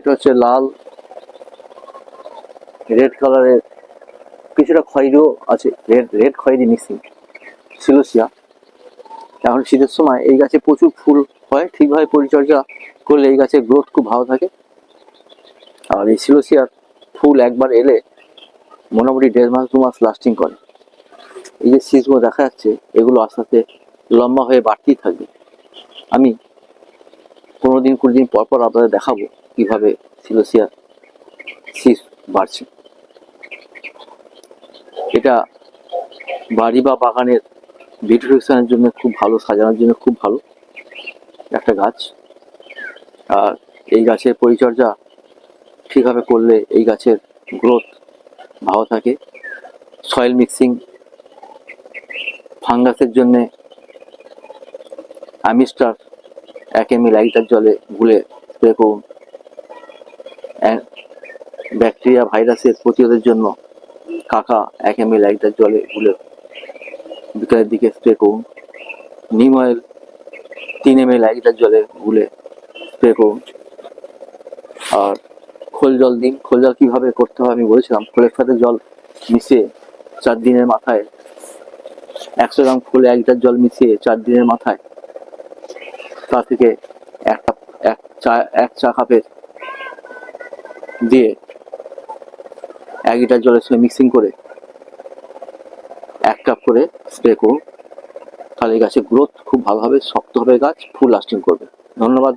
এটা হচ্ছে লাল রেড কালারের, কিছুটা খয়েরিও আছে, রেড খয়েরি মিক্সিং সিলোসিয়া। এখন শীতের সময় এই গাছে প্রচুর ফুল হয়, ঠিকভাবে পরিচর্যা করলে এই গাছের গ্রোথ খুব ভালো থাকে। আর এই সিলোসিয়ার ফুল একবার এলে মোটামুটি 1.5 মাস লাস্টিং করে। এই যে শীষগুলো দেখা যাচ্ছে এগুলো আস্তে আস্তে লম্বা হয়ে বাড়তেই থাকবে। আমি 15 দিন 20 দিন পর পর আপনাদের দেখাবো কিভাবে সিলোসিয়ার শীষ বাড়ছে। এটা বাড়ি বা বাগানের বিউটিফিকেশনের জন্য খুব ভালো, সাজানোর জন্য খুব ভালো একটা গাছ। আর এই গাছের পরিচর্যা ঠিকভাবে করলে এই গাছের গ্রোথ ভালো থাকে। সয়েল মিক্সিং, ফাঙ্গাসের জন্য অ্যামিস্টার 1 ml 1 লিটার জলে গুলে স্প্রে করুন। ব্যাকটেরিয়া ভাইরাসের প্রতিরোধের জন্য কাকা 1 ml 1 লিটার জলে গুলে বিকালের দিকে স্প্রে করুন। নিম অয়েল 3 ml 1 লিটার জলে গুলে স্প্রে করুন। আর খোল জল দিন। খোল জল কিভাবে করতে হয় আমি বলেছিলাম। খোলের সাথে জল মিশিয়ে 4 দিনের মাথায় 100 গ্রাম খোলে 1 লিটার জল মিশিয়ে 4 দিনের মাথায় তা থেকে এক চা কাপের দিয়ে 1 লিটার জলের সঙ্গে মিক্সিং করে 1 কাপ করে স্প্রে করুন। তাহলে গাছের গ্রোথ খুব ভালো হবে, শক্ত হবে গাছ, ফুল লাস্টিং করবে। ধন্যবাদ।